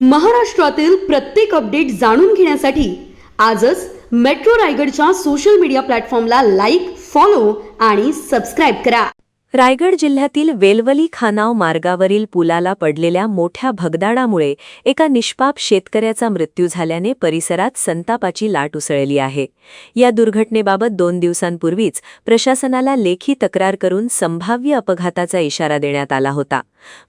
महाराष्ट्रातील प्रत्येक अपडेट जाणून घेण्यासाठी आजच मेट्रो रायगडच्या सोशल मीडिया प्लॅटफॉर्मला लाईक, फॉलो आणि सबस्क्राईब करा. रायगड जिल्ह्यातील वेलवली खानाव मार्गावरील पुलाला पडलेल्या मोठ्या भगदाडामुळे एका निष्पाप शेतकऱ्याचा मृत्यू झाल्याने परिसरात संतापाची लाट उसळली आहे. या दुर्घटनेबाबत 2 दिवसांपूर्वीच प्रशासनाला लेखी तक्रार करून संभाव्य अपघाताचा इशारा देण्यात आला होता.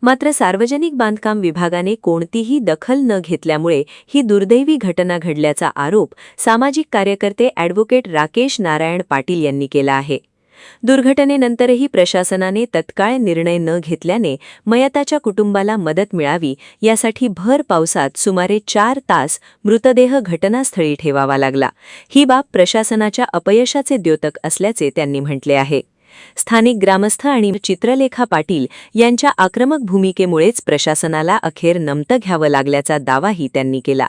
मात्र सार्वजनिक बांधकाम विभागाने कोणतीही दखल न घेतल्यामुळे ही दुर्दैवी घटना घडल्याचा आरोप सामाजिक कार्यकर्ते ॲडव्होकेट राकेश नारायण पाटील यांनी केला आहे. दुर्घटनेनंतरही प्रशासनाने तत्काळ निर्णय न घेतल्याने मयताच्या कुटुंबाला मदत मिळावी यासाठी भर पावसात सुमारे 4 तास मृतदेह घटनास्थळी ठेवावा लागला. ही बाब प्रशासनाच्या अपयशाचे द्योतक असल्याचे त्यांनी म्हटले आहे. स्थानिक ग्रामस्थ आणि चित्रलेखा पाटील यांच्या आक्रमक भूमिकेमुळेच प्रशासनाला अखेर नमतं घ्यावं लागल्याचा दावाही त्यांनी केला.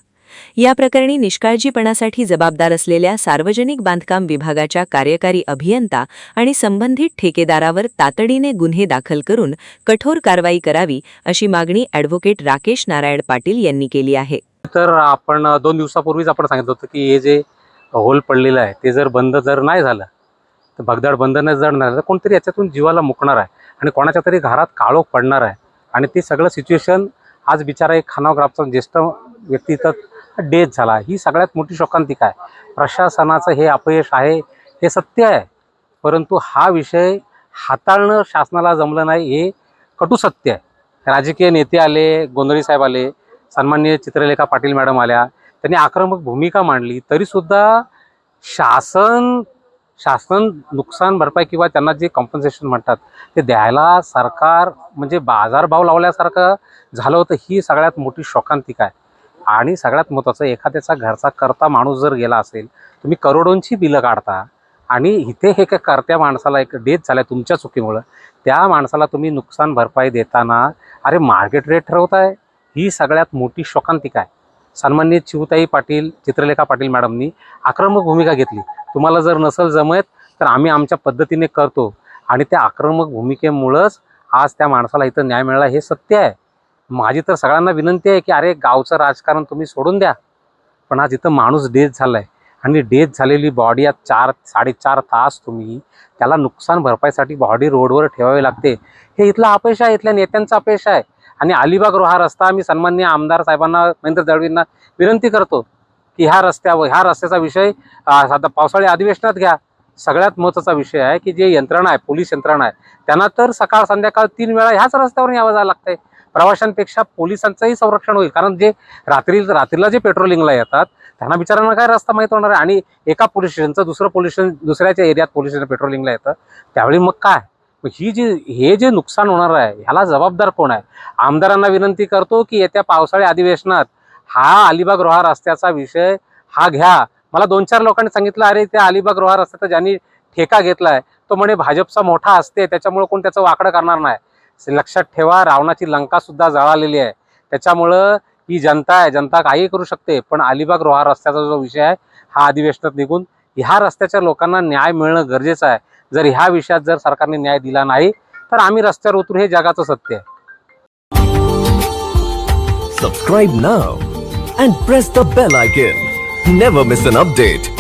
या प्रकरणी निष्काळजीपणासाठी जबाबदार असलेल्या सार्वजनिक बांधकाम विभागाच्या कार्यकारी अभियंता आणि संबंधित ठेकेदारावर तातडीने गुन्हे दाखल करून कठोर कारवाई करावी अशी मागणी ॲडव्होकेट राकेश नारायण पाटील यांनी केली आहे. तर आपण 2 दिवसापूर्वीच आपण सांगितलं होतं की हे जे होल पडलेलं आहे ते जर बंद नाही झालं तर भगदाड बंद नाही झालं तर कोणतरी याच्यातून जीवाला मुकणार आहे आणि कोणाच्या तरी घरात काळोख पडणार आहे. आणि ते सगळं सिच्युएशन आज बिचारा एक खानाव ग्रामचा ज्येष्ठ व्यक्ती तर डेथ झाला. ही सगळ्यात मोठी शोकांतिका आहे. प्रशासनाचं हे अपयश आहे हे सत्य आहे, परंतु हा विषय हाताळणं शासनाला जमलं नाही हे कटू सत्य आहे. राजकीय नेते आले, गोंधळी साहेब आले, सन्माननीय चित्रलेखा पाटील मॅडम आल्या, त्यांनी आक्रमक भूमिका मांडली, तरीसुद्धा शासन नुकसान भरपाई किंवा त्यांना जे कॉम्पन्सेशन म्हणतात ते द्यायला सरकार म्हणजे बाजारभाव लावल्यासारखं झालं होतं. ही सगळ्यात मोठी शोकांतिका आहे. आणि सगळ्यात महत्त्वाचं, एखाद्याचा घरचा करता माणूस जर गेला असेल, तुम्ही करोडोंची बिलं काढता आणि इथे हे काय करत्या माणसाला एक डेथ झाला तुमच्या चुकीमुळं, त्या माणसाला तुम्ही नुकसान भरपाई देताना अरे मार्केट रेट ठरवताय, ही सगळ्यात मोठी शोकांतिका आहे. सन्माननीय चिवताई पाटील, चित्रलेखा पाटील मॅडमनी आक्रमक भूमिका घेतली. तुम्हाला जर नसेल जमत तर आम्ही आमच्या पद्धतीने करतो, आणि त्या आक्रमक भूमिकेमुळंच आज त्या माणसाला इथं न्याय मिळाला हे सत्य आहे. माझी तर सगळ्यांना विनंती आहे की अरे गावचं राजकारण तुम्ही सोडून द्या, पण आज इथं माणूस डेथ झाला आहे आणि डेथ झालेली बॉडी आज 4-4.5 तास तुम्ही त्याला नुकसान भरपाईसाठी बॉडी रोडवर ठेवावी लागते. हे इथलं अपयश आहे, इथल्या नेत्यांचं अपयश आहे. आणि अलिबाग रोहा रस्ता मी सन्माननीय आमदार साहेबांना, महेंद्र दळवींना विनंती करतो की ह्या रस्त्याचा विषय आता पावसाळी अधिवेशनात घ्या. सगळ्यात महत्त्वाचा विषय आहे की जे यंत्रणा आहे, पोलीस यंत्रणा आहे, त्यांना तर सकाळ संध्याकाळ 3 वेळा ह्याच रस्त्यावर यावं जावं लागतंय. प्रवाशांपेक्षा पोलिसांचंही संरक्षण होईल, कारण जे रात्रीला जे पेट्रोलिंगला येतात त्यांना बिचारांना काय रस्ता माहीत होणार आहे. आणि एका पोलीस स्टेशनचं दुसरं पोलीस स्टेशन, दुसऱ्याच्या एरियात पोलीस स्टेशन पेट्रोलिंगला येतं, त्यावेळी मग काय, हे जे नुकसान होणार आहे ह्याला जबाबदार कोण आहे? आमदारांना विनंती करतो की येत्या पावसाळी अधिवेशनात हा अलिबाग रोहा रस्त्याचा विषय हा घ्या. मला 2-4 लोकांनी सांगितलं अरे त्या अलिबाग रोहा रस्त्याचा ज्यांनी ठेका घेतलाय तो म्हणे भाजपचा मोठा असते, त्याच्यामुळे कोण त्याचं वाकडं करणार नाही. लक्षात ठेवा, रावणाची लंका सुद्धा जळालेली आहे. त्याच्यामुळं ही जनता आहे, जनता काही करू शकते, पण अलिबाग रोहा रस्त्याचा जो विषय आहे हा अधिवेशनात निघून ह्या रस्त्याच्या लोकांना न्याय मिळणं गरजेचं आहे. जर ह्या विषयात जर सरकारने न्याय दिला नाही तर आम्ही रस्त्यावर उतरू, हे जगाचं सत्य आहे. Subscribe now and press the bell icon. Never miss an update.